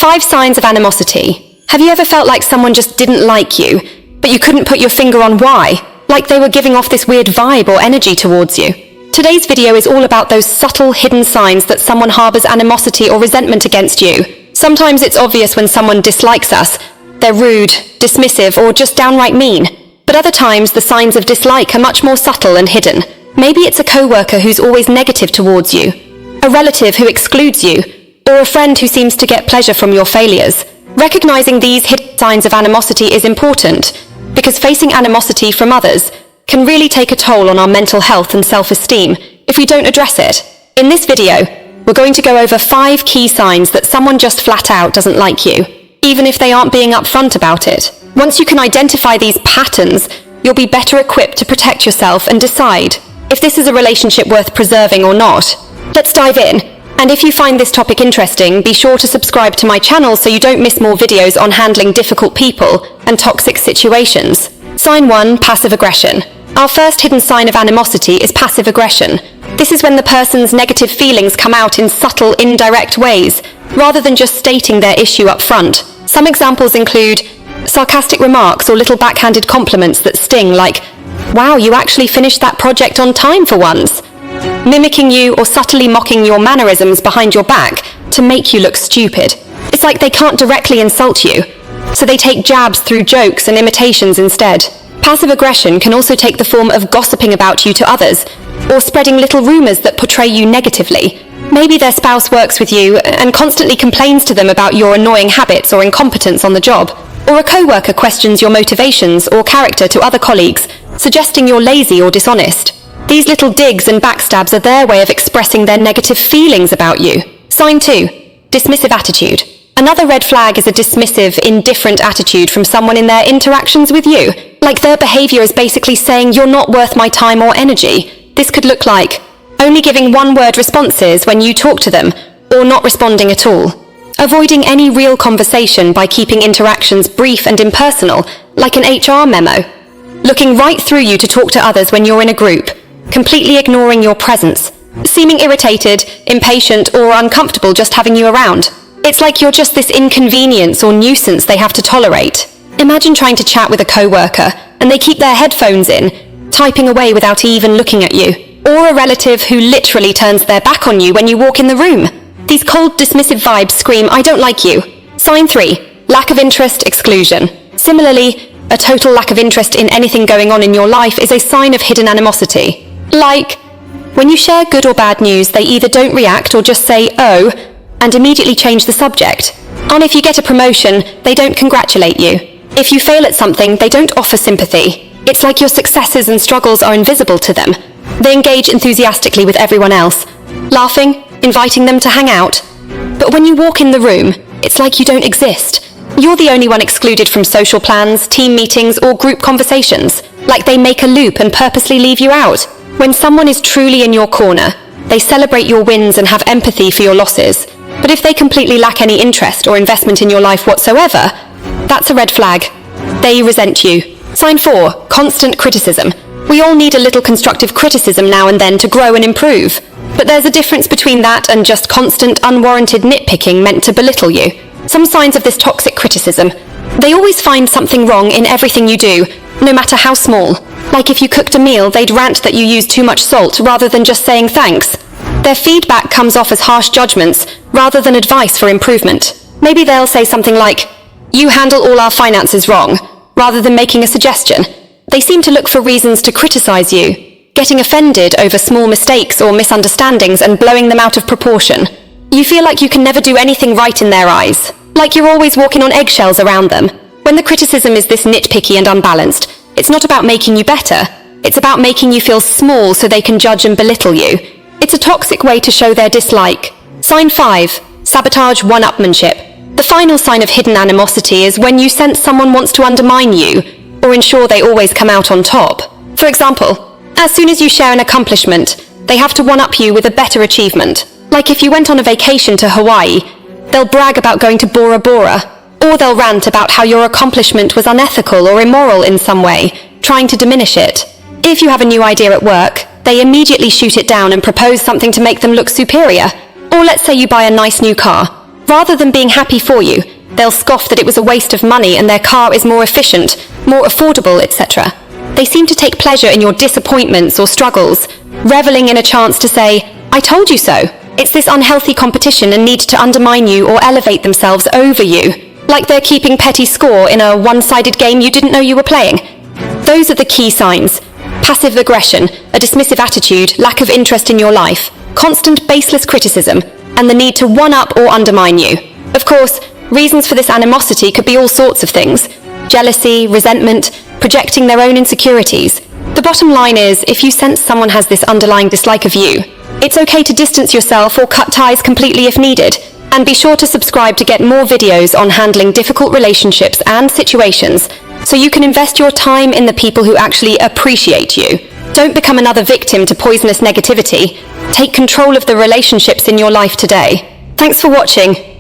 5 signs of animosity. Have you ever felt like someone just didn't like you, but you couldn't put your finger on why? Like they were giving off this weird vibe or energy towards you? Today's video is all about those subtle, hidden signs that someone harbors animosity or resentment against you. Sometimes it's obvious when someone dislikes us. They're rude, dismissive, or just downright mean. But other times, the signs of dislike are much more subtle and hidden. Maybe it's a coworker who's always negative towards you, a relative who excludes you, or a friend who seems to get pleasure from your failures. Recognizing these hidden signs of animosity is important, because facing animosity from others can really take a toll on our mental health and self-esteem if we don't address it. In this video, we're going to go over 5 key signs that someone just flat out doesn't like you, even if they aren't being upfront about it. Once you can identify these patterns, you'll be better equipped to protect yourself and decide if this is a relationship worth preserving or not. Let's dive in. And if you find this topic interesting, be sure to subscribe to my channel so you don't miss more videos on handling difficult people and toxic situations. Sign 1, passive aggression. Our first hidden sign of animosity is passive aggression. This is when the person's negative feelings come out in subtle, indirect ways, rather than just stating their issue up front. Some examples include sarcastic remarks or little backhanded compliments that sting, like, "Wow, you actually finished that project on time for once." Mimicking you or subtly mocking your mannerisms behind your back to make you look stupid. It's like they can't directly insult you, so they take jabs through jokes and imitations instead. Passive aggression can also take the form of gossiping about you to others, or spreading little rumors that portray you negatively. Maybe their spouse works with you and constantly complains to them about your annoying habits or incompetence on the job. Or a coworker questions your motivations or character to other colleagues, suggesting you're lazy or dishonest. These little digs and backstabs are their way of expressing their negative feelings about you. Sign 2, dismissive attitude. Another red flag is a dismissive, indifferent attitude from someone in their interactions with you. Like their behavior is basically saying you're not worth my time or energy. This could look like only giving one-word responses when you talk to them, or not responding at all. Avoiding any real conversation by keeping interactions brief and impersonal, like an HR memo. Looking right through you to talk to others when you're in a group, completely ignoring your presence. Seeming irritated, impatient, or uncomfortable just having you around. It's like you're just this inconvenience or nuisance they have to tolerate. Imagine trying to chat with a coworker, and they keep their headphones in, typing away without even looking at you. Or a relative who literally turns their back on you when you walk in the room. These cold, dismissive vibes scream, "I don't like you." Sign 3, lack of interest, exclusion. Similarly, a total lack of interest in anything going on in your life is a sign of hidden animosity. Like, when you share good or bad news, they either don't react or just say, "Oh," and immediately change the subject. And if you get a promotion, they don't congratulate you. If you fail at something, they don't offer sympathy. It's like your successes and struggles are invisible to them. They engage enthusiastically with everyone else, laughing, inviting them to hang out. But when you walk in the room, it's like you don't exist. You're the only one excluded from social plans, team meetings, or group conversations. Like they make a loop and purposely leave you out. When someone is truly in your corner, they celebrate your wins and have empathy for your losses. But if they completely lack any interest or investment in your life whatsoever, that's a red flag. They resent you. Sign 4, constant criticism. We all need a little constructive criticism now and then to grow and improve. But there's a difference between that and just constant, unwarranted nitpicking meant to belittle you. Some signs of this toxic criticism. They always find something wrong in everything you do, no matter how small. Like if you cooked a meal, they'd rant that you used too much salt rather than just saying thanks. Their feedback comes off as harsh judgments rather than advice for improvement. Maybe they'll say something like, "You handle all our finances wrong," rather than making a suggestion. They seem to look for reasons to criticize you, getting offended over small mistakes or misunderstandings and blowing them out of proportion. You feel like you can never do anything right in their eyes, like you're always walking on eggshells around them. When the criticism is this nitpicky and unbalanced, it's not about making you better, it's about making you feel small so they can judge and belittle you. It's a toxic way to show their dislike. Sign 5, sabotage, one-upmanship. The final sign of hidden animosity is when you sense someone wants to undermine you, or ensure they always come out on top. For example, as soon as you share an accomplishment, they have to one-up you with a better achievement. Like if you went on a vacation to Hawaii, they'll brag about going to Bora Bora, or they'll rant about how your accomplishment was unethical or immoral in some way, trying to diminish it. If you have a new idea at work, they immediately shoot it down and propose something to make them look superior. Or let's say you buy a nice new car. Rather than being happy for you, they'll scoff that it was a waste of money and their car is more efficient, more affordable, etc. They seem to take pleasure in your disappointments or struggles, reveling in a chance to say, "I told you so." It's this unhealthy competition and need to undermine you or elevate themselves over you, like they're keeping petty score in a one-sided game you didn't know you were playing. Those are the key signs. Passive aggression, a dismissive attitude, lack of interest in your life, constant baseless criticism, and the need to one-up or undermine you. Of course, reasons for this animosity could be all sorts of things. Jealousy, resentment, projecting their own insecurities. The bottom line is, if you sense someone has this underlying dislike of you, it's okay to distance yourself or cut ties completely if needed. And be sure to subscribe to get more videos on handling difficult relationships and situations, so you can invest your time in the people who actually appreciate you. Don't become another victim to poisonous negativity. Take control of the relationships in your life today. Thanks for watching.